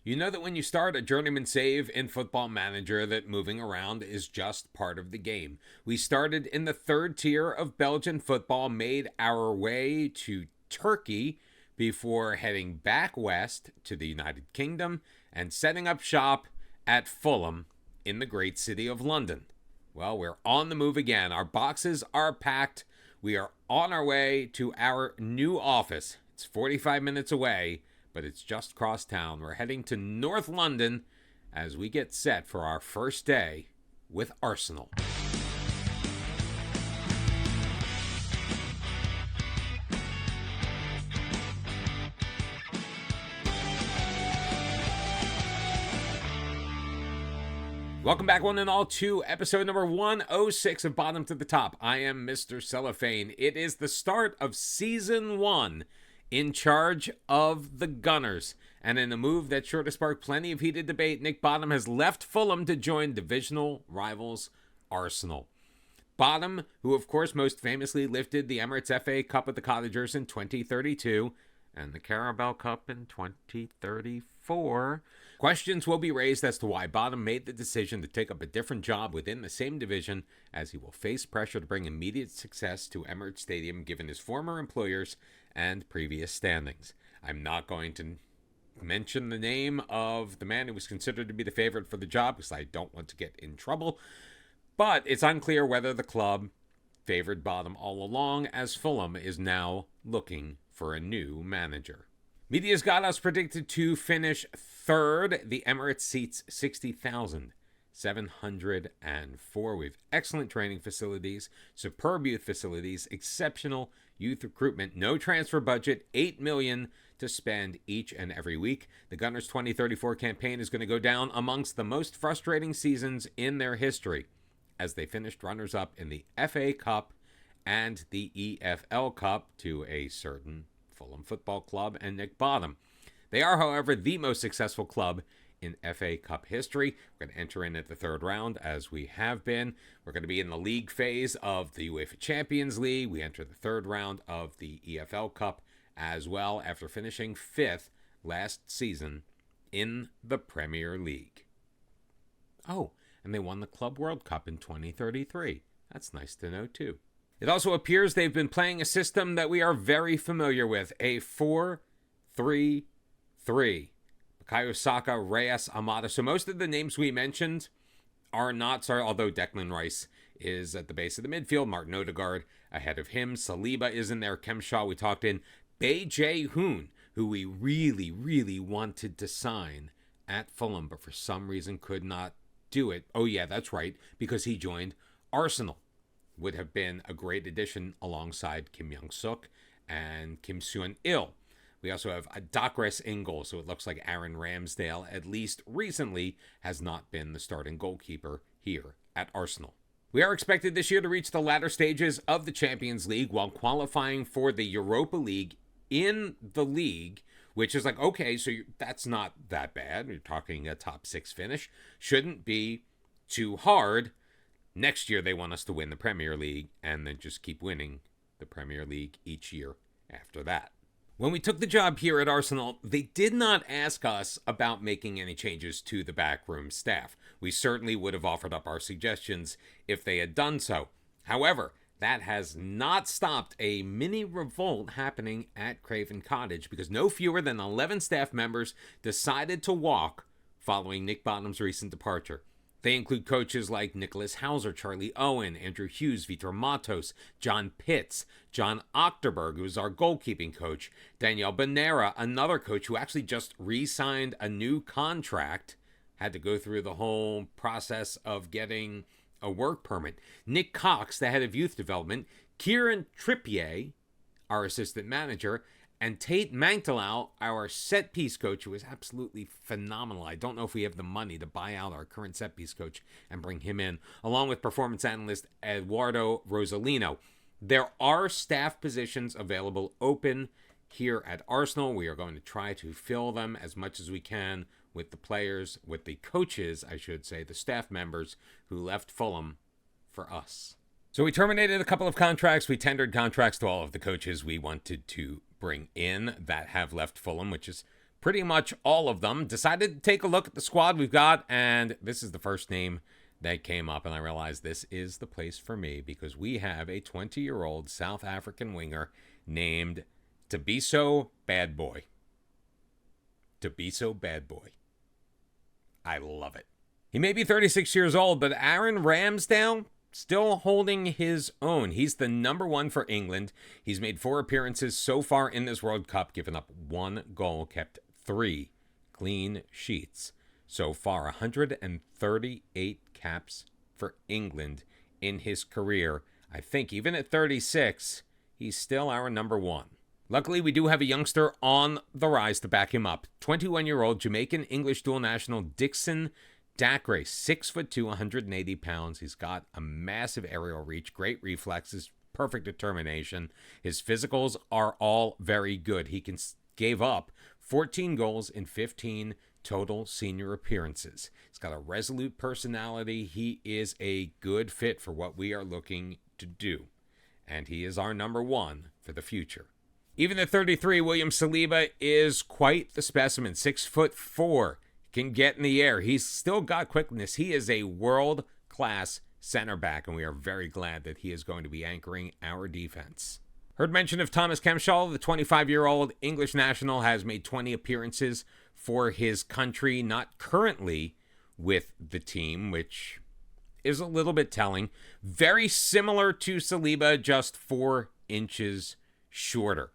You know that when you start a journeyman save in Football Manager that moving around is just part of the game. We started in the third tier of Belgian football, made our way to Turkey before heading back west to the United Kingdom and setting up shop at Fulham in the great city of London. Well, we're on the move again. Our boxes are packed. We are on our way to our new office. It's 45 minutes away, but it's just across town. We're heading to North London as we get set for our first day with Arsenal. Welcome back, one and all, to episode number 106 of Bottom to the Top. I am Mr. Cellophane. It is the start of Season 1 in charge of the Gunners. And in a move that's sure to spark plenty of heated debate, Nick Bottom has left Fulham to join divisional rivals Arsenal. Bottom, who of course most famously lifted the Emirates FA Cup with the Cottagers in 2032 and the Carabao Cup in 2034, questions will be raised as to why Bottom made the decision to take up a different job within the same division, as he will face pressure to bring immediate success to Emirates Stadium given his former employers and previous standings. I'm not going to mention the name of the man who was considered to be the favorite for the job because I don't want to get in trouble, but it's unclear whether the club favored Bottom all along, as Fulham is now looking for a new manager. Media's got us predicted to finish third. The Emirates seats 60,704. We have excellent training facilities, superb youth facilities, exceptional youth recruitment, no transfer budget, $8 million to spend each and every week. The Gunners 2034 campaign is going to go down amongst the most frustrating seasons in their history, as they finished runners-up in the FA Cup and the EFL Cup to a certain Fulham Football Club and Nick Bottom. They are, however, the most successful club in FA Cup history. We're going to enter in at the third round, as we have been. We're going to be in the league phase of the UEFA Champions League. We enter the third round of the EFL Cup as well, after finishing fifth last season in the Premier League. Oh, and they won the Club World Cup in 2033. That's nice to know, too. It also appears they've been playing a system that we are very familiar with, a 4-3-3. Bukayo Saka, Reyes, Amada. So most of the names we mentioned are not, although Declan Rice is at the base of the midfield. Martin Odegaard ahead of him. Saliba is in there. Kemshaw, we talked in. Bae Jae-hoon, who we really, really wanted to sign at Fulham, but for some reason could not do it. Oh yeah, that's right, because he joined Arsenal. Would have been a great addition alongside Kim Young-suk and Kim Seon-il. We also have a Docres in goal, so it looks like Aaron Ramsdale, at least recently, has not been the starting goalkeeper here at Arsenal. We are expected this year to reach the latter stages of the Champions League while qualifying for the Europa League in the league, which is like, okay, so that's not that bad. You're talking a top 6 finish. Shouldn't be too hard. Next year, they want us to win the Premier League and then just keep winning the Premier League each year after that. When we took the job here at Arsenal, they did not ask us about making any changes to the backroom staff. We certainly would have offered up our suggestions if they had done so. However, that has not stopped a mini revolt happening at Craven Cottage, because no fewer than 11 staff members decided to walk following Nick Bottom's recent departure. They include coaches like Nicholas Hauser, Charlie Owen, Andrew Hughes, Vitor Matos, John Pitts, John Ochterberg, who is our goalkeeping coach, Daniel Banera, another coach who actually just re-signed a new contract, had to go through the whole process of getting a work permit, Nick Cox, the head of youth development, Kieran Trippier, our assistant manager, and Tate Manktelau, our set-piece coach, who is absolutely phenomenal. I don't know if we have the money to buy out our current set-piece coach and bring him in, along with performance analyst Eduardo Rosalino. There are staff positions available open here at Arsenal. We are going to try to fill them as much as we can with the players, with the coaches, I should say, the staff members who left Fulham for us. So we terminated a couple of contracts. We tendered contracts to all of the coaches we wanted to bring in that have left Fulham, which is pretty much all of them. Decided to take a look at the squad we've got, and this is the first name that came up, and I realized this is the place for me because we have a 20-year-old South African winger named Thabiso Bad Boy. Thabiso Bad Boy. I love it. He may be 36 years old, but Aaron Ramsdale still holding his own. He's the number one for England. He's made 4 appearances so far in this World Cup, given up 1 goal, kept 3 clean sheets. So far, 138 caps for England in his career. I think even at 36, he's still our number one. Luckily, we do have a youngster on the rise to back him up. 21-year-old Jamaican-English dual national Dixon Dacre, 6'2", 180 pounds. He's got a massive aerial reach, great reflexes, perfect determination. His physicals are all very good. He gave up 14 goals in 15 total senior appearances. He's got a resolute personality. He is a good fit for what we are looking to do. And he is our number one for the future. Even at 33, William Saliba is quite the specimen. 6'4", can get in the air. He's still got quickness. He is a world-class center back, and we are very glad that he is going to be anchoring our defense. Heard mention of Thomas Kemschall, the 25-year-old English national, has made 20 appearances for his country, not currently with the team, which is a little bit telling. Very similar to Saliba, just 4 inches shorter.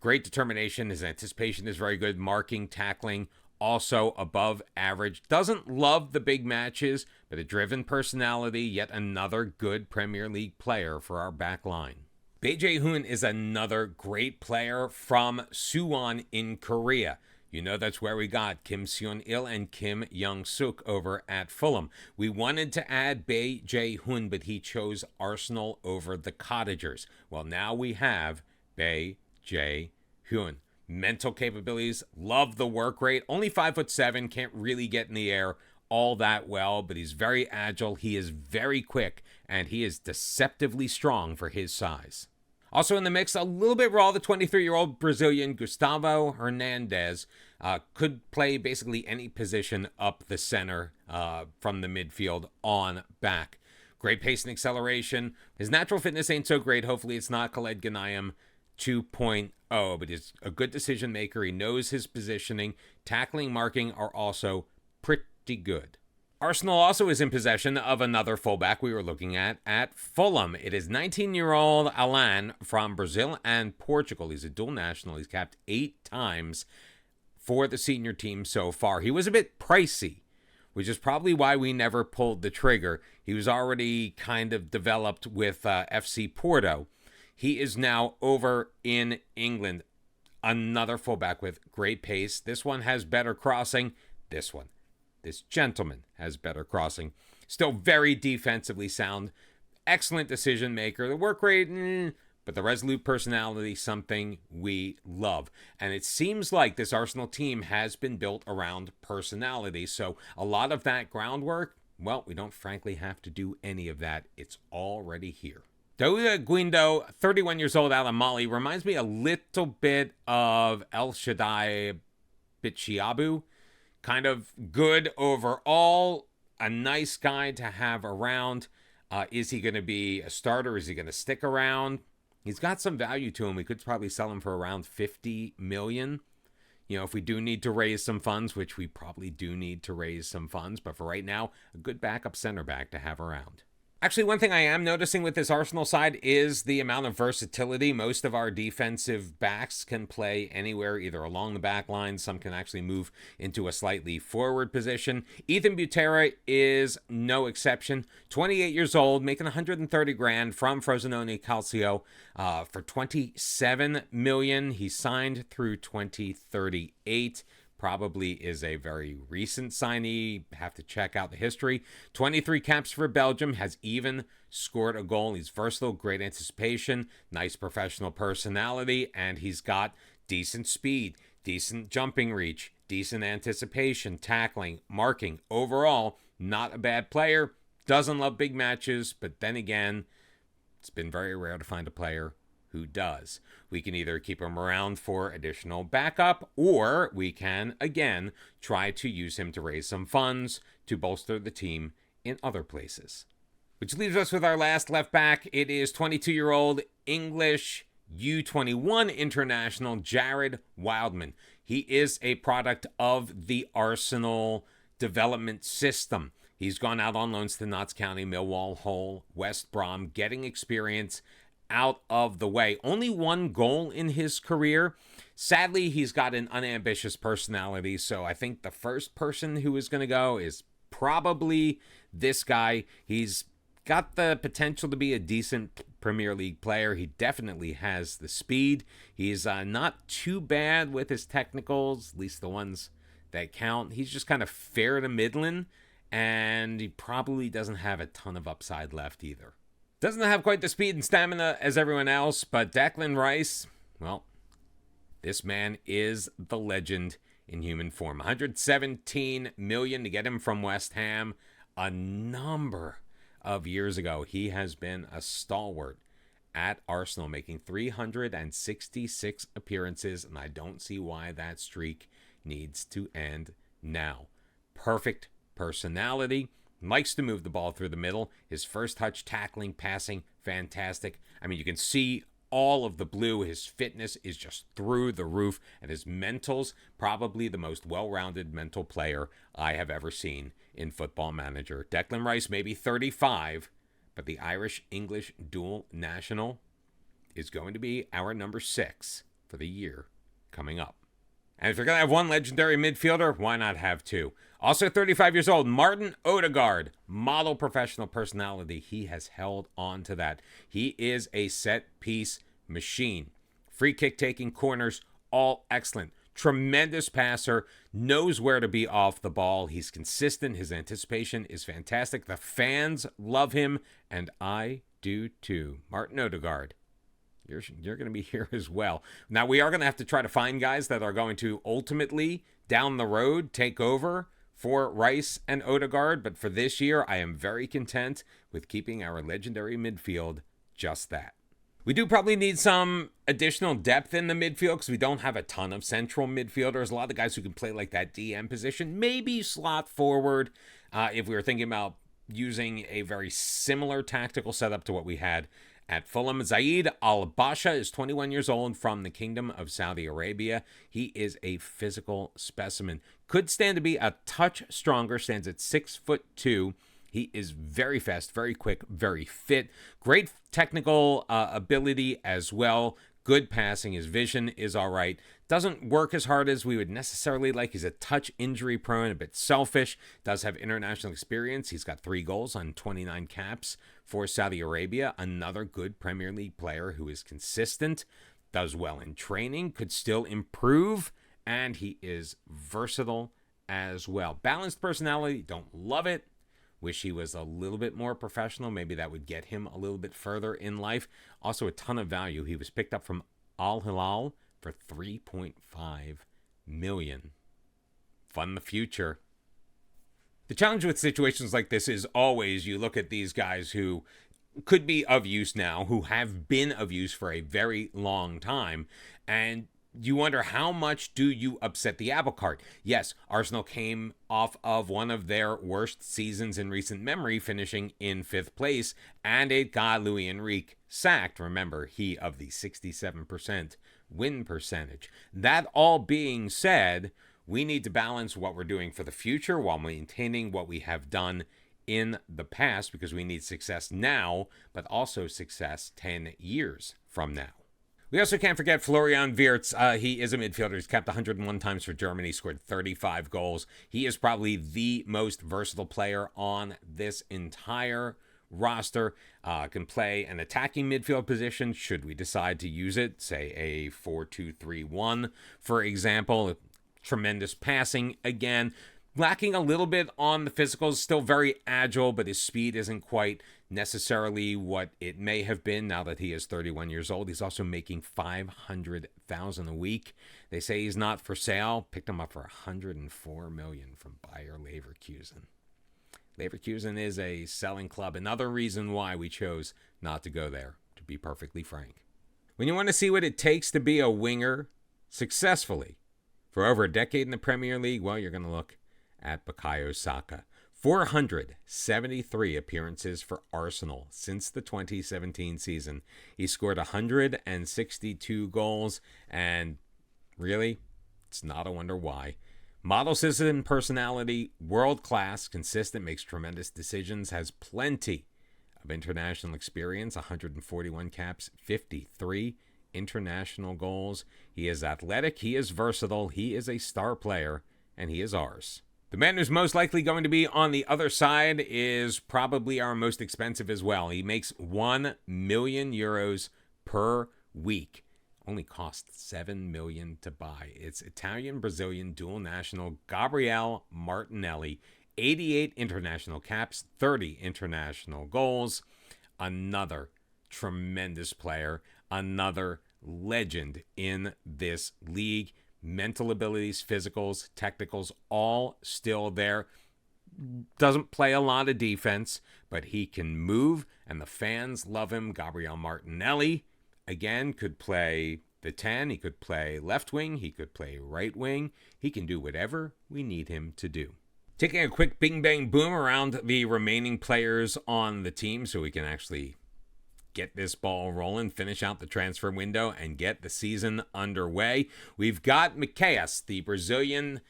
Great determination. His anticipation is very good. Marking, tackling, also above average. Doesn't love the big matches, but a driven personality. Yet another good Premier League player for our back line. Bae Jae-hoon is another great player from Suwon in Korea. You know that's where we got Kim Seon-il and Kim Young-suk over at Fulham. We wanted to add Bae Jae-hoon, but he chose Arsenal over the Cottagers. Well, now we have Bae Jae-hoon. Mental capabilities, love the work rate. Only 5'7", can't really get in the air all that well, but he's very agile. He is very quick, and he is deceptively strong for his size. Also in the mix, a little bit raw, the 23-year-old Brazilian Gustavo Hernandez could play basically any position up the center from the midfield on back. Great pace and acceleration. His natural fitness ain't so great. Hopefully it's not Khaled Ghanayem 2.0, but he's a good decision maker. He knows his positioning. Tackling, marking are also pretty good. Arsenal also is in possession of another fullback we were looking at Fulham. It is 19-year-old Alan from Brazil and Portugal. He's a dual national. He's capped 8 times for the senior team so far. He was a bit pricey, which is probably why we never pulled the trigger. He was already kind of developed with FC Porto. He is now over in England. Another fullback with great pace. This one has better crossing. This gentleman has better crossing. Still very defensively sound. Excellent decision maker. The work rate, but the resolute personality, something we love. And it seems like this Arsenal team has been built around personality. So a lot of that groundwork, well, we don't frankly have to do any of that. It's already here. Dauda Guindo, 31 years old, out of Mali, reminds me a little bit of El Shaddai Bichiabu. Kind of good overall, a nice guy to have around. Is he going to be a starter? Is he going to stick around? He's got some value to him. We could probably sell him for around $50 million. You know, if we do need to raise some funds, which we probably do need to raise some funds. But for right now, a good backup center back to have around. Actually, one thing I am noticing with this Arsenal side is the amount of versatility. Most of our defensive backs can play anywhere, either along the back line. Some can actually move into a slightly forward position. Ethan Butera is no exception. 28 years old, making 130 grand from Frosinone Calcio for 27 million. He signed through 2038. Probably is a very recent signee. Have to check out the history. 23 caps for Belgium. Has even scored a goal. He's versatile, great anticipation, nice professional personality, and he's got decent speed, decent jumping reach, decent anticipation, tackling, marking. Overall, not a bad player. Doesn't love big matches, but then again, it's been very rare to find a player who does. We can either keep him around for additional backup, or we can, again, try to use him to raise some funds to bolster the team in other places. Which leaves us with our last left back. It is 22-year-old English U21 international Jared Wildman. He is a product of the Arsenal development system. He's gone out on loans to Notts County, Millwall, Hull, West Brom, getting experience out of the way. Only one goal in his career. Sadly, he's got an unambitious personality, so I think the first person who is going to go is probably this guy. He's got the potential to be a decent Premier League player. He definitely has the speed. He's not too bad with his technicals, at least the ones that count. He's just kind of fair to middling, and he probably doesn't have a ton of upside left either. Doesn't have quite the speed and stamina as everyone else, but Declan Rice, well, this man is the legend in human form. 117 million to get him from West Ham a number of years ago. He has been a stalwart at Arsenal, making 366 appearances, and I don't see why that streak needs to end now. Perfect personality, likes to move the ball through the middle. His first touch, tackling, passing, fantastic. I mean, you can see all of the blue. His fitness is just through the roof, and his mentals, probably the most well-rounded mental player I have ever seen in Football Manager. Declan Rice may be 35, but the Irish-English dual national is going to be our number 6 for the year coming up. And if you're going to have one legendary midfielder, why not have two? Also 35 years old, Martin Odegaard, model professional personality. He has held on to that. He is a set-piece machine. Free kick taking, corners, all excellent. Tremendous passer, knows where to be off the ball. He's consistent. His anticipation is fantastic. The fans love him, and I do too. Martin Odegaard, you're going to be here as well. Now, we are going to have to try to find guys that are going to ultimately, down the road, take over for Rice and Odegaard. But for this year, I am very content with keeping our legendary midfield just that. We do probably need some additional depth in the midfield because we don't have a ton of central midfielders. A lot of the guys who can play like that DM position, maybe slot forward if we were thinking about using a very similar tactical setup to what we had at Fulham. Zaid Al-Basha is 21 years old from the Kingdom of Saudi Arabia. He is a physical specimen. Could stand to be a touch stronger, stands at 6'2". He is very fast, very quick, very fit. Great technical ability as well. Good passing. His vision is all right. Doesn't work as hard as we would necessarily like. He's a touch injury prone, a bit selfish. Does have international experience. He's got 3 goals on 29 caps for Saudi Arabia. Another good Premier League player who is consistent. Does well in training. Could still improve. And he is versatile as well. Balanced personality. Don't love it. Wish he was a little bit more professional. Maybe that would get him a little bit further in life. Also a ton of value. He was picked up from Al Hilal for $3.5 million. Fund the future. The challenge with situations like this is always you look at these guys who could be of use now, who have been of use for a very long time, and you wonder, how much do you upset the apple cart? Yes, Arsenal came off of one of their worst seasons in recent memory, finishing in 5th place, and it got Luis Enrique sacked. Remember, he of the 67% win percentage. That all being said, we need to balance what we're doing for the future while maintaining what we have done in the past, because we need success now, but also success 10 years from now. We also can't forget Florian Wirtz. He is a midfielder. He's capped 101 times for Germany, scored 35 goals. He is probably the most versatile player on this entire roster. Can play an attacking midfield position should we decide to use it, say a 4-2-3-1, for example. Tremendous passing again. Lacking a little bit on the physicals, still very agile, but his speed isn't quite necessarily what it may have been now that he is 31 years old. He's also making $500,000 a week. They say he's not for sale. Picked him up for $104 million from Bayer Leverkusen. Leverkusen is a selling club. Another reason why we chose not to go there, to be perfectly frank. When you want to see what it takes to be a winger successfully for over a decade in the Premier League, well, you're going to look at Bukayo Saka. 473 appearances for Arsenal since the 2017 season. He scored 162 goals, and really, it's not a wonder why. Model citizen personality, world-class, consistent, makes tremendous decisions, has plenty of international experience, 141 caps, 53 international goals. He is athletic, he is versatile, he is a star player, and he is ours. The man who's most likely going to be on the other side is probably our most expensive as well. He makes 1 million euros per week. Only costs 7 million to buy. It's Italian-Brazilian dual national Gabriel Martinelli. 88 international caps, 30 international goals. Another tremendous player, another legend in this league. Mental abilities, physicals, technicals, all still there. Doesn't play a lot of defense, but he can move, and the fans love him. Gabriel Martinelli, again, could play the 10. He could play left wing. He could play right wing. He can do whatever we need him to do. Taking a quick bing, bang, boom around the remaining players on the team so we can actually get this ball rolling, finish out the transfer window, and get the season underway. We've got Miqueias, the Brazilian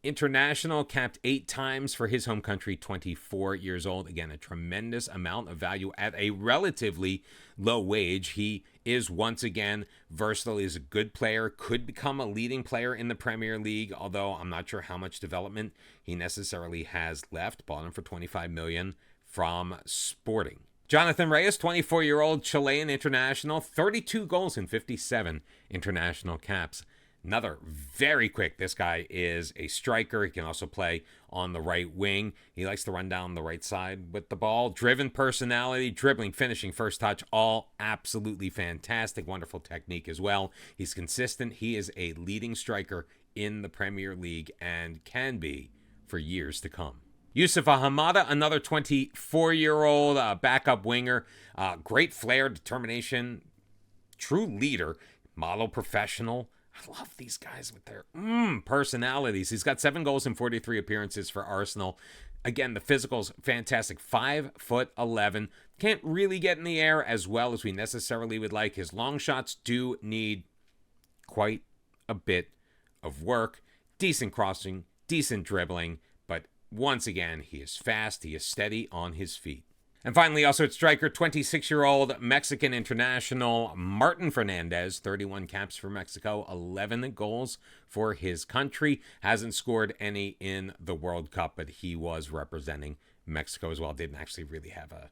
international, capped 8 times for his home country, 24 years old. Again, a tremendous amount of value at a relatively low wage. He is once again versatile. He's a good player, could become a leading player in the Premier League, although I'm not sure how much development he necessarily has left. Bought him for 25 million from Sporting. Jonathan Reyes, 24-year-old Chilean international, 32 goals in 57 international caps. Another very quick. This guy is a striker. He can also play on the right wing. He likes to run down the right side with the ball. Driven personality, dribbling, finishing, first touch, all absolutely fantastic. Wonderful technique as well. He's consistent. He is a leading striker in the Premier League and can be for years to come. Yusuf Ahamada, another 24-year-old backup winger. Great flair, determination, true leader, model professional. I love these guys with their personalities. He's got 7 goals in 43 appearances for Arsenal. Again, the physical's fantastic. 5'11". Can't really get in the air as well as we necessarily would like. His long shots do need quite a bit of work. Decent crossing, decent dribbling, but once again, he is fast, he is steady on his feet. And finally, also at striker, 26-year-old Mexican international Martin Fernandez, 31 caps for Mexico, 11 goals for his country. Hasn't scored any in the World Cup, but he was representing Mexico as well. Didn't actually really have a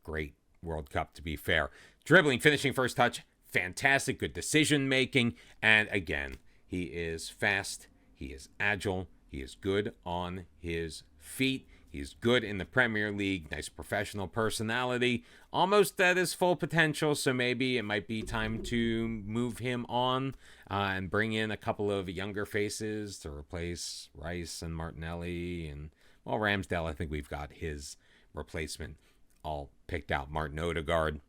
great World Cup, to be fair. Dribbling, finishing, first touch, fantastic, good decision-making. And again, he is fast, he is agile, he is good on his feet. He's good in the Premier League, nice professional personality, almost at his full potential, so maybe it might be time to move him on and bring in a couple of younger faces to replace Rice and Martinelli. And, well, Ramsdale, I think we've got his replacement all picked out. Martin Odegaard,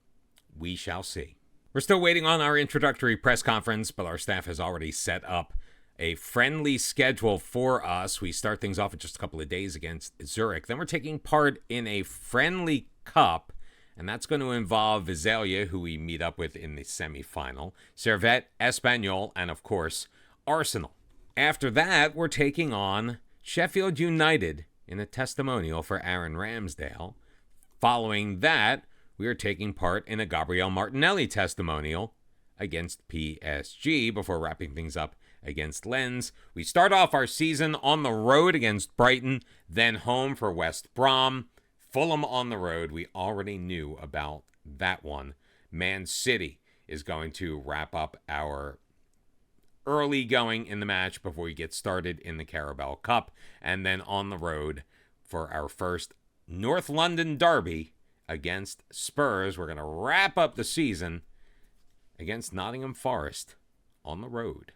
we shall see. We're still waiting on our introductory press conference, but our staff has already set up a friendly schedule for us. We start things off in just a couple of days against Zurich. Then we're taking part in a friendly cup, and that's going to involve Visalia, who we meet up with in the semifinal, Servette, Espanyol, and of course, Arsenal. After that, we're taking on Sheffield United in a testimonial for Aaron Ramsdale. Following that, we are taking part in a Gabriel Martinelli testimonial against PSG before wrapping things up against Lens. We start off our season on the road against Brighton, then home for West Brom. Fulham on the road. We already knew about that one. Man City is going to wrap up our early going in the match before we get started in the Carabao Cup. And then on the road for our first North London derby against Spurs. We're going to wrap up the season against Nottingham Forest on the road.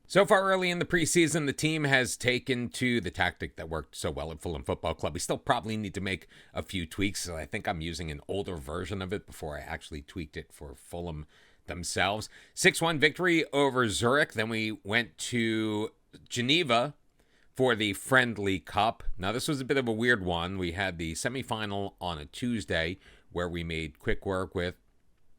So far early in the preseason, the team has taken to the tactic that worked so well at Fulham Football Club. We still probably need to make a few tweaks, so I think I'm using an older version of it before I actually tweaked it for Fulham themselves. 6-1 victory over Zurich. Then we went to Geneva for the Friendly Cup. Now, this was a bit of a weird one. We had the semifinal on a Tuesday where we made quick work with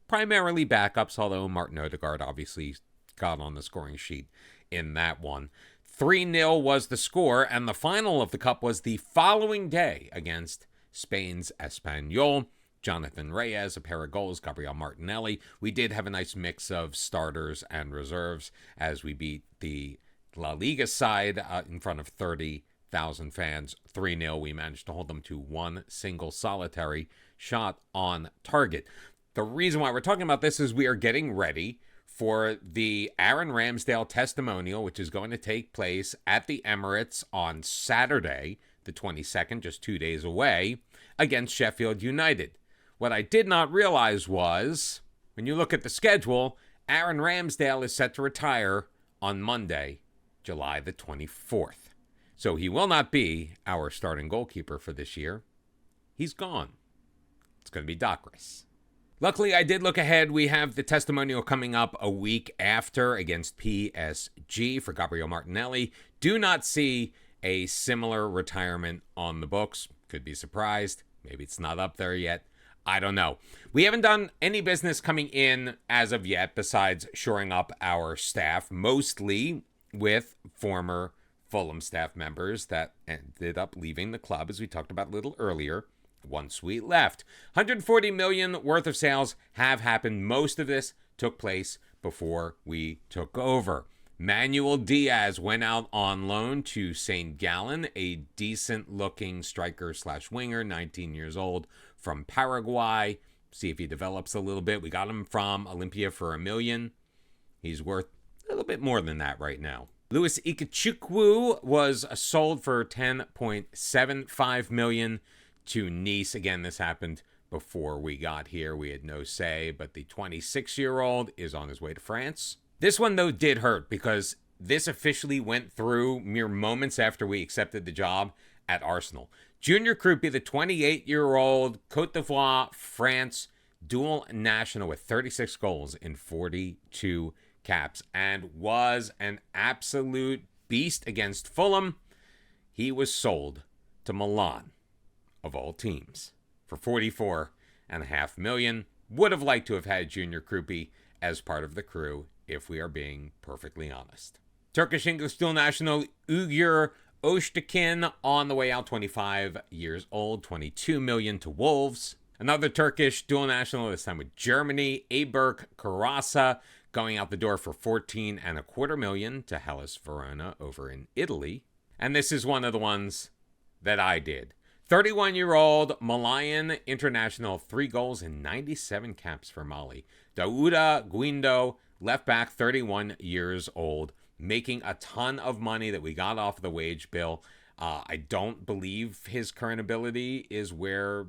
primarily backups, although Martin Odegaard obviously got on the scoring sheet in that one. 3-0 was the score, and the final of the cup was the following day against Spain's Espanyol. Jonathan Reyes, a pair of goals, Gabriel Martinelli. We did have a nice mix of starters and reserves as we beat the La Liga side in front of 30,000 fans. 3-0. We managed to hold them to one single solitary shot on target. The reason why we're talking about this is we are getting ready for the Aaron Ramsdale testimonial, which is going to take place at the Emirates on Saturday, the 22nd, just 2 days away, against Sheffield United. What I did not realize was, when you look at the schedule, Aaron Ramsdale is set to retire on Monday, July the 24th. So he will not be our starting goalkeeper for this year. He's gone. It's going to be Docris. Luckily, I did look ahead. We have the testimonial coming up a week after against PSG for Gabriel Martinelli. Do not see a similar retirement on the books. Could be surprised. Maybe it's not up there yet. I don't know. We haven't done any business coming in as of yet besides shoring up our staff, mostly with former Fulham staff members that ended up leaving the club, as we talked about a little earlier. Once we left. 140 million worth of sales have happened. Most of this took place before we took over. Manuel Diaz went out on loan to St. Gallen, a decent-looking striker/winger, 19 years old, from Paraguay. See if he develops a little bit. We got him from Olympia for $1 million. He's worth a little bit more than that right now. Louis Ikechukwu was sold for $10.75 million to Nice. Again, this happened before we got here. We had no say, but the 26-year-old is on his way to France. This one, though, did hurt because this officially went through mere moments after we accepted the job at Arsenal. Junior Krupi, the 28-year-old Côte d'Ivoire, France, dual national with 36 goals in 42 caps and was an absolute beast against Fulham. He was sold to Milan, of all teams, for $44.5 million. Would have liked to have had Junior Krupi as part of the crew, if we are being perfectly honest. Turkish English dual national Uygur Öztekin on the way out, 25 years old, $22 million to Wolves. Another Turkish dual national, this time with Germany, Ayberk Karasa, going out the door for $14.25 million to Hellas Verona over in Italy. And this is one of the ones that I did. 31-year-old Malayan international, 3 goals and 97 caps for Mali. Dauda Guindo, left back, 31 years old, making a ton of money that we got off the wage bill. I don't believe his current ability is where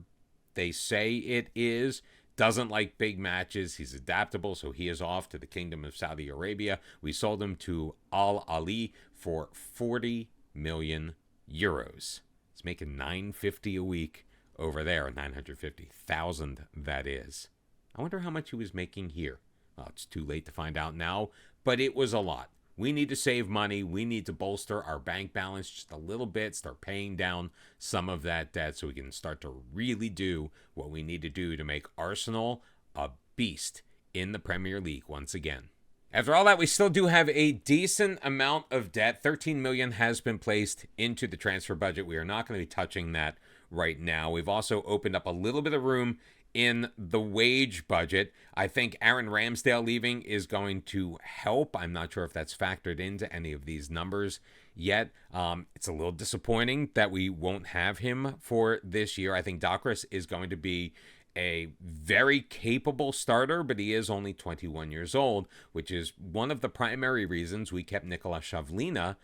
they say it is. Doesn't like big matches. He's adaptable, so he is off to the Kingdom of Saudi Arabia. We sold him to Al Ali for 40 million euros. He's making $950 a week over there, 950,000 that is. I wonder how much he was making here. Well, it's too late to find out now, but it was a lot. We need to save money. We need to bolster our bank balance just a little bit, start paying down some of that debt so we can start to really do what we need to do to make Arsenal a beast in the Premier League once again. After all that, we still do have a decent amount of debt. 13 million has been placed into the transfer budget. We are not going to be touching that right now. We've also opened up a little bit of room in the wage budget. I think Aaron Ramsdale leaving is going to help. I'm not sure if that's factored into any of these numbers yet. It's a little disappointing that we won't have him for this year. I think Docris is going to be a very capable starter, but he is only 21 years old, which is one of the primary reasons we kept Nicolas Shavlina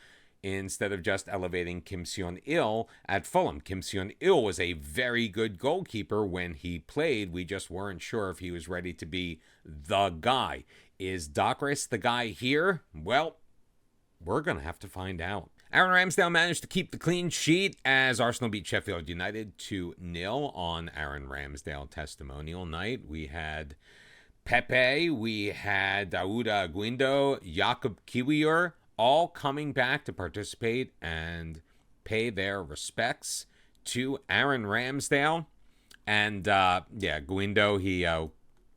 instead of just elevating Kim Seon-il at Fulham. Kim Seon-il was a very good goalkeeper when he played. We just weren't sure if he was ready to be the guy. Is Docris the guy here? Well, we're going to have to find out. Aaron Ramsdale managed to keep the clean sheet as Arsenal beat Sheffield United 2-0 on Aaron Ramsdale testimonial night. We had Pepe, we had Dauda Guindo, Jakub Kiwior, all coming back to participate and pay their respects to Aaron Ramsdale. And Guindo, he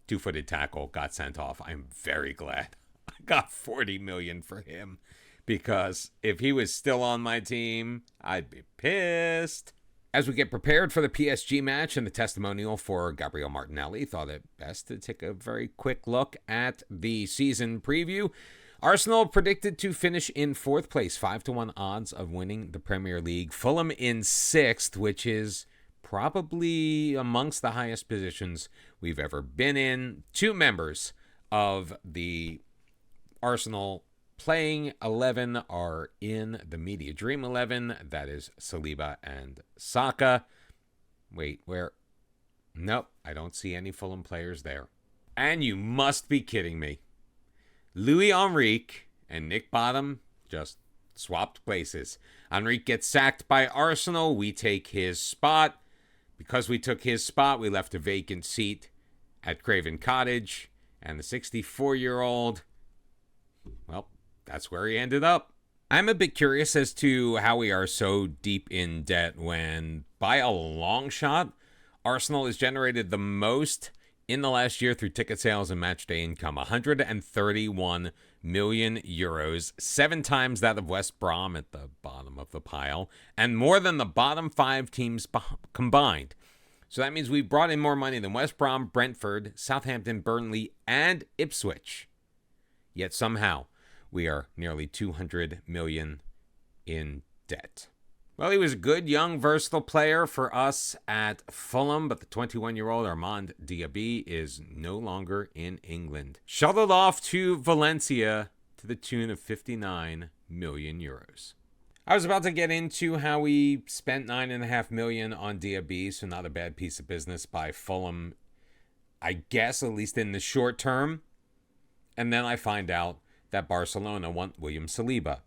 two-footed tackle, got sent off. I'm very glad I got $40 million for him, because if he was still on my team, I'd be pissed. As we get prepared for the PSG match and the testimonial for Gabriel Martinelli, thought it best to take a very quick look at the season preview. Arsenal predicted to finish in 4th place, 5-1 odds of winning the Premier League. Fulham in 6th, which is probably amongst the highest positions we've ever been in. 2 members of the Arsenal playing 11 are in the Media Dream 11. That is Saliba and Saka. Wait, where? Nope, I don't see any Fulham players there. And you must be kidding me. Louis Enrique and Nick Bottom just swapped places. Enrique gets sacked by Arsenal. We take his spot. Because we took his spot, we left a vacant seat at Craven Cottage. And the 64-year-old, well, that's where he ended up. I'm a bit curious as to how we are so deep in debt when, by a long shot, Arsenal has generated the most in the last year through ticket sales and match day income. 131 million euros, 7 times that of West Brom at the bottom of the pile, and more than the bottom 5 teams combined. So that means we brought in more money than West Brom, Brentford, Southampton, Burnley, and Ipswich. Yet somehow, we are nearly 200 million in debt. Well, he was a good, young, versatile player for us at Fulham, but the 21-year-old Armand Diaby is no longer in England. Shuttled off to Valencia to the tune of 59 million euros. I was about to get into how we spent $9.5 million on Diaby, so not a bad piece of business by Fulham, I guess, at least in the short term. And then I find out that Barcelona want William Saliba.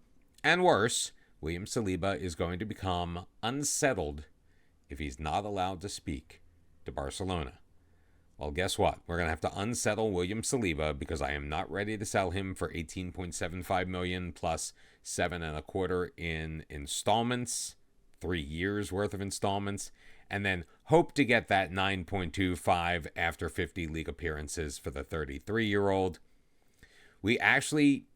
And worse, William Saliba is going to become unsettled if he's not allowed to speak to Barcelona. Well, guess what? We're going to have to unsettle William Saliba because I am not ready to sell him for $18.75 million plus 7.25 in installments, 3 years worth of installments, and then hope to get that 9.25 after 50 league appearances for the 33-year-old. We actually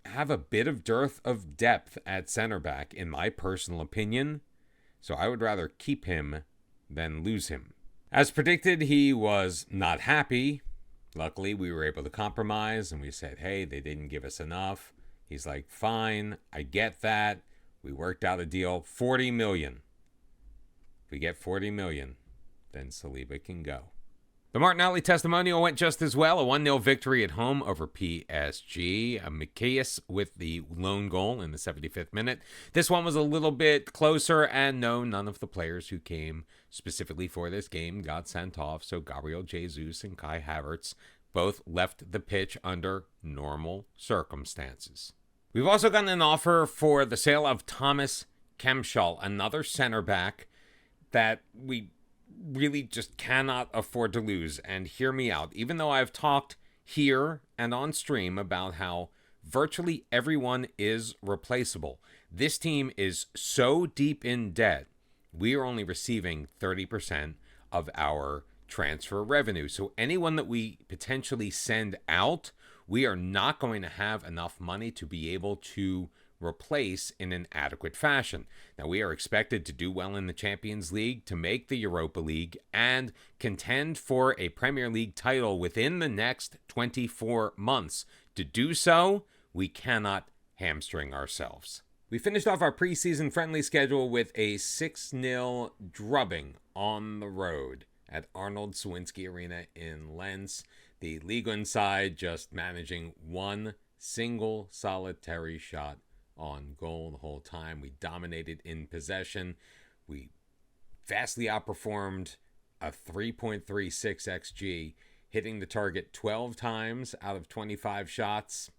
have a bit of dearth of depth at center back, in my personal opinion, so I would rather keep him than lose him. As predicted, he was not happy. Luckily, we were able to compromise, and we said, hey, they didn't give us enough. He's like, fine, I get that. We worked out a deal, $40 million. If we get $40 million, then Saliba can go. The Martinelli testimonial went just as well. A 1-0 victory at home over PSG. Miqueias with the lone goal in the 75th minute. This one was a little bit closer, and no, none of the players who came specifically for this game got sent off. So Gabriel Jesus and Kai Havertz both left the pitch under normal circumstances. We've also gotten an offer for the sale of Thomas Kemschall, another center back that we really just cannot afford to lose. And hear me out. Even though I've talked here and on stream about how virtually everyone is replaceable, this team is so deep in debt, we are only receiving 30% of our transfer revenue. So anyone that we potentially send out, we are not going to have enough money to be able to replace in an adequate fashion. Now, we are expected to do well in the Champions League, to make the Europa League, and contend for a Premier League title within the next 24 months. To do so, we cannot hamstring ourselves. We finished off our preseason friendly schedule with a 6-0 drubbing on the road at Arnold Sawinski Arena in Lens. The Ligue 1 side just managing one single solitary shot on goal the whole time. We dominated in possession. We vastly outperformed a 3.36 XG, hitting the target 12 times out of 25 shots.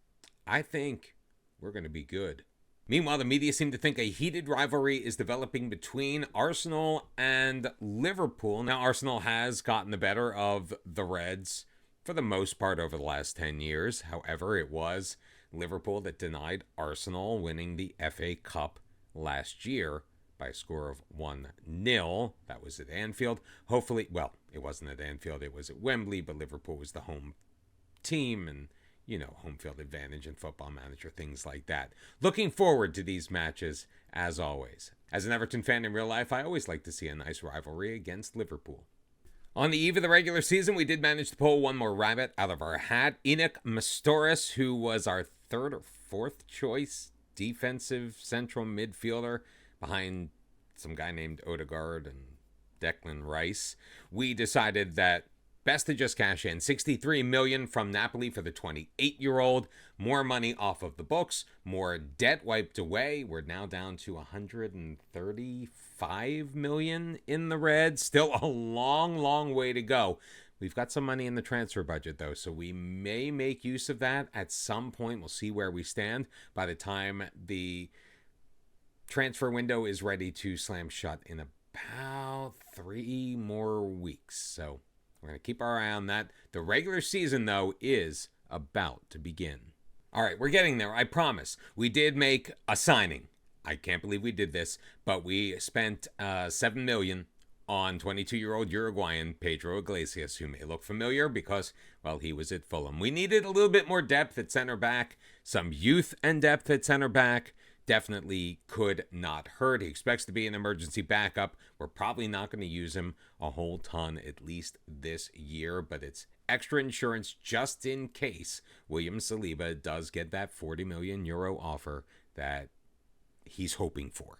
I think we're going to be good. Meanwhile, the media seem to think a heated rivalry is developing between Arsenal and Liverpool. Now, Arsenal has gotten the better of the Reds for the most part over the last 10 years. However, it was Liverpool that denied Arsenal winning the FA Cup last year by a score of 1-0. That was at Anfield. Hopefully, well, it wasn't at Anfield, it was at Wembley, but Liverpool was the home team and, home field advantage and Football Manager, things like that. Looking forward to these matches, as always. As an Everton fan in real life, I always like to see a nice rivalry against Liverpool. On the eve of the regular season, we did manage to pull one more rabbit out of our hat. Enoch Mastoris, who was our third or fourth choice defensive central midfielder behind some guy named Odegaard and Declan Rice. We decided that best to just cash in $63 million from Napoli for the 28-year-old. More money off of the books, more debt wiped away. We're now down to $135 million in the red. Still a long way to go. We've got some money in the transfer budget, though, so we may make use of that at some point. We'll see where we stand by the time the transfer window is ready to slam shut in about 3 more weeks. So we're going to keep our eye on that. The regular season, though, is about to begin. All right, we're getting there, I promise. We did make a signing. I can't believe we did this, but we spent $7 million on 22-year-old Uruguayan Pedro Iglesias, who may look familiar because, well, he was at Fulham. We needed a little bit more depth at center back, some youth and depth at center back. Definitely could not hurt. He expects to be an emergency backup. We're probably not going to use him a whole ton, at least this year, but it's extra insurance just in case William Saliba does get that €40 million offer that he's hoping for.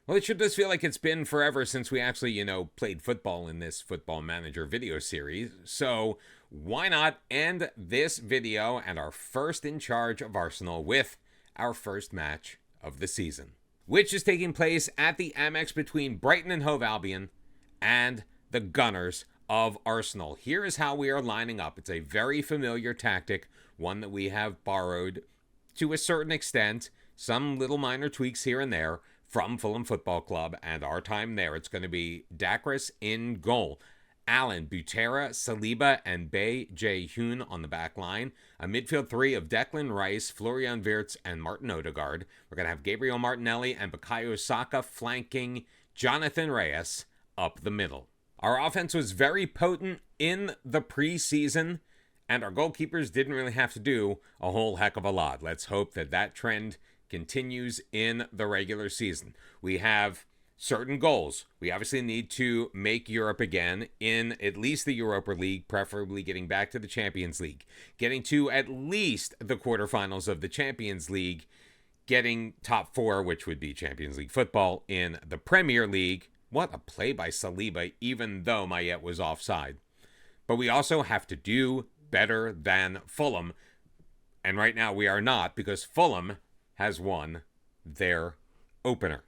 Well, it sure does feel like it's been forever since we actually, played football in this Football Manager video series. So why not end this video and our first in charge of Arsenal with our first match of the season, which is taking place at the Amex between Brighton and Hove Albion and the Gunners of Arsenal. Here is how we are lining up. It's a very familiar tactic, one that we have borrowed to a certain extent, some little minor tweaks here and there from Fulham Football Club and our time there. It's going to be Dakris in goal. Allen, Butera, Saliba, and Bae Jae-hoon on the back line. A midfield three of Declan Rice, Florian Wirtz, and Martin Odegaard. We're going to have Gabriel Martinelli and Bukayo Saka flanking Jonathan Reyes up the middle. Our offense was very potent in the preseason, and our goalkeepers didn't really have to do a whole heck of a lot. Let's hope that that trend continues in the regular season. We have certain goals. We obviously need to make Europe again in at least the Europa League, preferably getting back to the Champions League, getting to at least the quarterfinals of the Champions League, getting top 4, which would be Champions League football in the Premier League. What a play by Saliba, even though Mayet was offside. But we also have to do better than Fulham. And right now we are not, because Fulham has won their opener.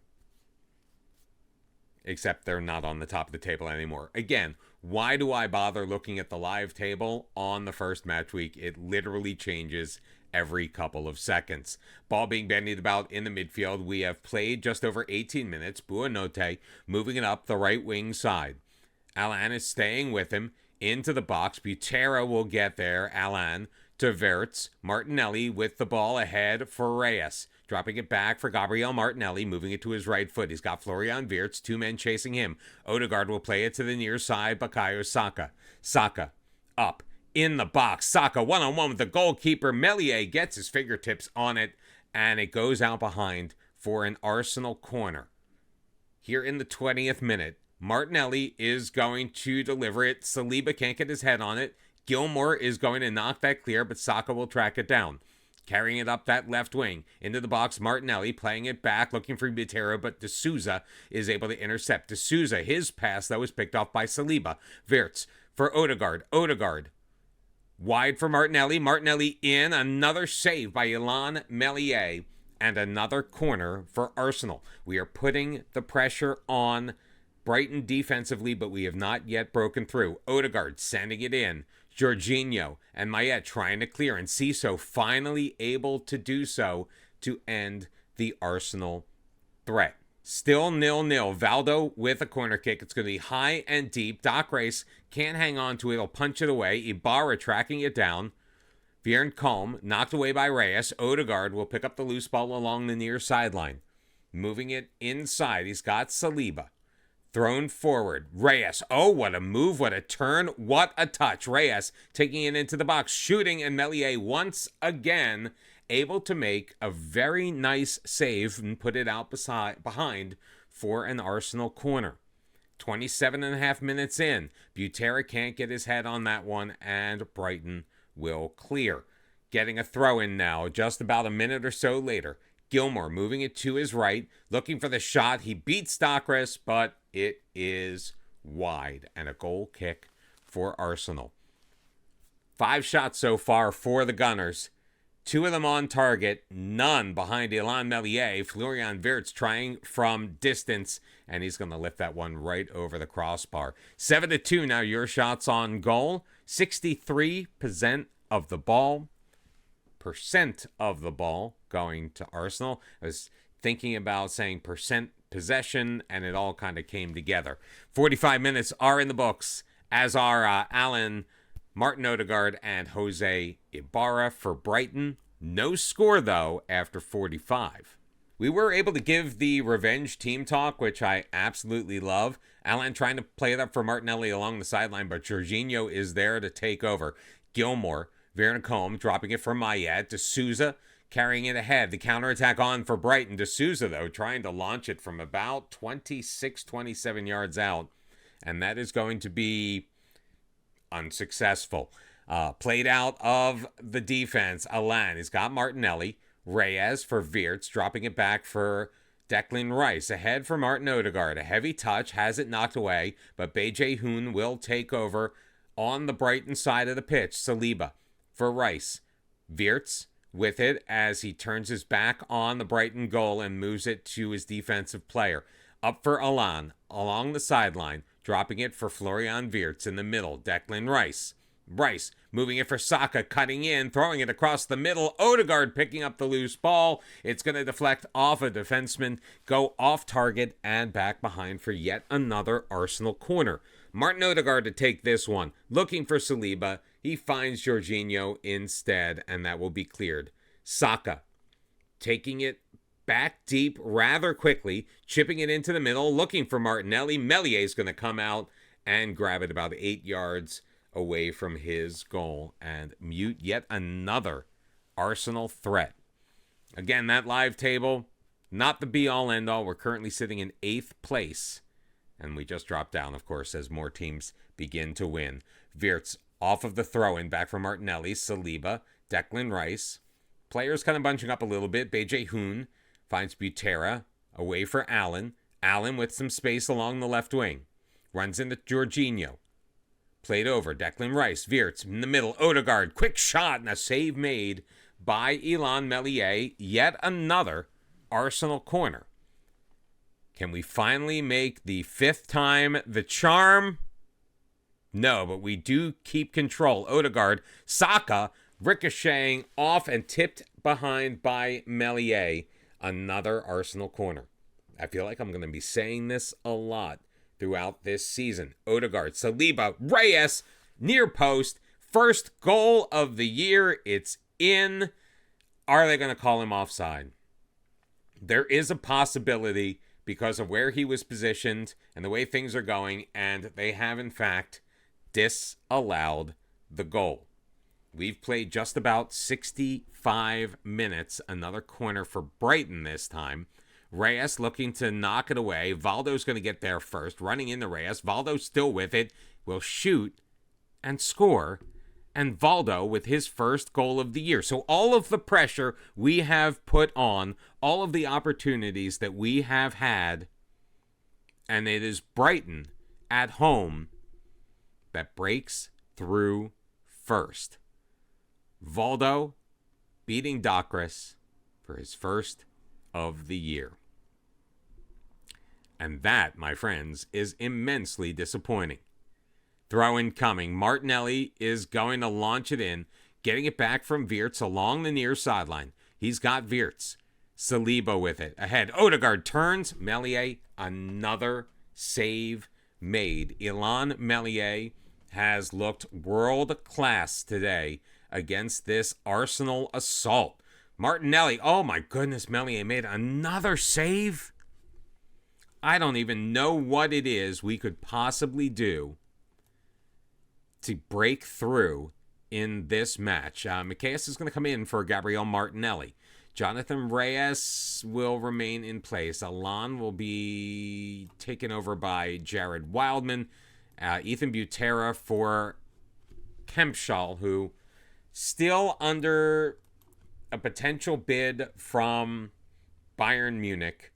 Except they're not on the top of the table anymore. Again, why do I bother looking at the live table on the first match week? It literally changes every couple of seconds. Ball being bandied about in the midfield. We have played just over 18 minutes. Buonanotte moving it up the right wing side. Alan is staying with him into the box. Butera will get there. Alan to Wirtz. Martinelli with the ball ahead for Reyes. Dropping it back for Gabriel Martinelli, moving it to his right foot. He's got Florian Wirtz, 2 men chasing him. Odegaard will play it to the near side. Bukayo Saka. Saka up in the box. Saka one-on-one with the goalkeeper. Meslier gets his fingertips on it, and it goes out behind for an Arsenal corner. Here in the 20th minute, Martinelli is going to deliver it. Saliba can't get his head on it. Gilmore is going to knock that clear, but Saka will track it down. Carrying it up that left wing. Into the box, Martinelli playing it back, looking for Butera, but D'Souza is able to intercept. D'Souza, his pass, that was picked off by Saliba. Wirtz for Odegaard. Odegaard wide for Martinelli. Martinelli in. Another save by Ilan Meslier. And another corner for Arsenal. We are putting the pressure on Brighton defensively, but we have not yet broken through. Odegaard sending it in. Jorginho and Mayet trying to clear, and Ciso finally able to do so to end the Arsenal threat. Still 0-0. Valdo with a corner kick. It's going to be high and deep. Doc Race can't hang on to it. He'll punch it away. Ibarra tracking it down. Vierncolm knocked away by Reyes. Odegaard will pick up the loose ball along the near sideline. Moving it inside. He's got Saliba. Thrown forward. Reyes. Oh, what a move. What a turn. What a touch. Reyes taking it into the box. Shooting, and Meslier once again able to make a very nice save and put it out behind for an Arsenal corner. 27.5 minutes in. Butera can't get his head on that one, and Brighton will clear. Getting a throw in now, just about a minute or so later. Gilmore moving it to his right, looking for the shot. He beats Dockress, but it is wide, and a goal kick for Arsenal. 5 shots so far for the Gunners. 2 of them on target, none behind Ilan Meslier. Florian Wirtz trying from distance, and he's going to lift that one right over the crossbar. 7-2 now, your shots on goal. 63% of the ball. Going to Arsenal. I was thinking about saying percent possession, and it all kind of came together. 45 minutes are in the books, as are Alan, Martin Odegaard, and Jose Ibarra for Brighton. No score, though, after 45. We were able to give the revenge team talk, which I absolutely love. Alan trying to play it up for Martinelli along the sideline, but Jorginho is there to take over. Gilmore, Vierncolm dropping it from Mayet to Souza, carrying it ahead. The counterattack on for Brighton. De Souza, though, trying to launch it from about 26, 27 yards out. And that is going to be unsuccessful. Played out of the defense. Alan, he's got Martinelli. Reyes for Wirtz, dropping it back for Declan Rice. Ahead for Martin Odegaard. A heavy touch, has it knocked away, but Beje Hoon will take over on the Brighton side of the pitch. Saliba for Rice. Wirtz with it as he turns his back on the Brighton goal and moves it to his defensive player. Up for Alan along the sideline, dropping it for Florian Wirtz in the middle. Declan Rice. Rice moving it for Saka, cutting in, throwing it across the middle. Odegaard picking up the loose ball. It's going to deflect off a defenseman, go off target, and back behind for yet another Arsenal corner. Martin Odegaard to take this one. Looking for Saliba. He finds Jorginho instead, and that will be cleared. Saka taking it back deep rather quickly, chipping it into the middle, looking for Martinelli. Meslier is going to come out and grab it about 8 yards away from his goal and mute yet another Arsenal threat. Again, that live table, not the be-all, end-all. We're currently sitting in 8th place, and we just dropped down, of course, as more teams begin to win. Wirtz off of the throw-in, back from Martinelli. Saliba, Declan Rice. Players kind of bunching up a little bit. Beje Hoon finds Butera, away for Allen. Allen with some space along the left wing. Runs into Jorginho. Played over. Declan Rice. Wirtz in the middle. Odegaard. Quick shot and a save made by Ilan Meslier. Yet another Arsenal corner. Can we finally make the 5th time the charm? No, but we do keep control. Odegaard. Saka ricocheting off and tipped behind by Meslier. Another Arsenal corner. I feel like I'm going to be saying this a lot throughout this season. Odegaard, Saliba, Reyes, near post. First goal of the year. It's in. Are they going to call him offside? There is a possibility because of where he was positioned and the way things are going, and they have, in fact, disallowed the goal. We've played just about 65 minutes. Another corner for Brighton this time. Reyes looking to knock it away. Valdo's going to get there first. Running into Reyes. Valdo's still with it. Will shoot and score. And Valdo with his first goal of the year. So all of the pressure we have put on, all of the opportunities that we have had, and it is Brighton at home that breaks through first. Valdo beating Dockress for his first of the year. And that, my friends, is immensely disappointing. Throw-in coming. Martinelli is going to launch it in, getting it back from Wirtz along the near sideline. He's got Wirtz. Saliba with it. Ahead. Odegaard turns. Meslier, another save made. Ilan Meslier has looked world class today against this Arsenal assault. Martinelli, oh my goodness, Meslier made another save. I don't even know what it is we could possibly do to break through in this match. Macias is going to come in for Gabriel Martinelli. Jonathan Reyes will remain in place. Alon will be taken over by Jared Wildman. Ethan Butera for Kempschall, who still under a potential bid from Bayern Munich.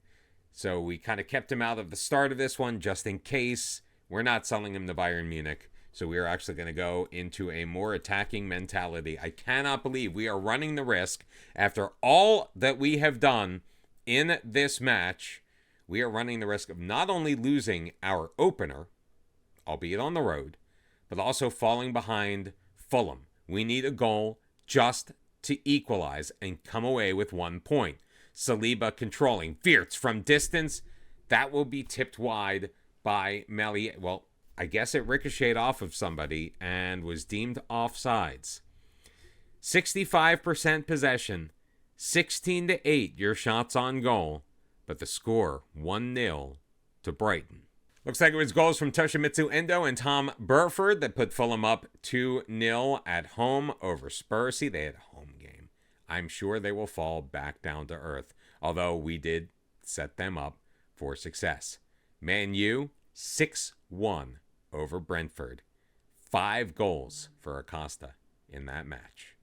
So we kind of kept him out of the start of this one just in case. We're not selling him to Bayern Munich. So we are actually going to go into a more attacking mentality. I cannot believe we are running the risk, after all that we have done in this match, we are running the risk of not only losing our opener, albeit on the road, but also falling behind Fulham. We need a goal just to equalize and come away with 1 point. Saliba controlling. Wirtz from distance. That will be tipped wide by Meslier. Well, I guess it ricocheted off of somebody and was deemed offsides. 65% possession. 16-8 your shots on goal. But the score, 1-0 to Brighton. Looks like it was goals from Toshimitsu Endo and Tom Burford that put Fulham up 2-0 at home over Spurs. See, they had a home game. I'm sure they will fall back down to earth, although we did set them up for success. Man U, 6-1 over Brentford. 5 goals for Acosta in that match.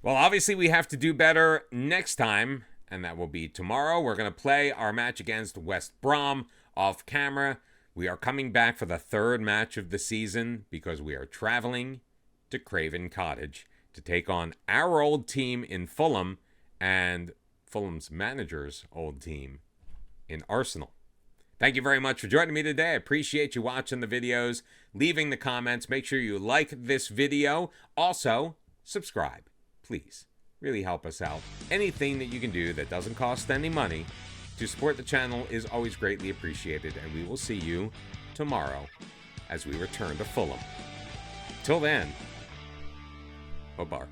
Well, obviously we have to do better next time, and that will be tomorrow. We're going to play our match against West Brom off camera. We are coming back for the 3rd match of the season because we are traveling to Craven Cottage to take on our old team in Fulham and Fulham's manager's old team in Arsenal. Thank you very much for joining me today. I appreciate you watching the videos, leaving the comments. Make sure you like this video. Also, subscribe, please. Really help us out. Anything that you can do that doesn't cost any money to support the channel is always greatly appreciated, and we will see you tomorrow as we return to Fulham. Till then, au revoir.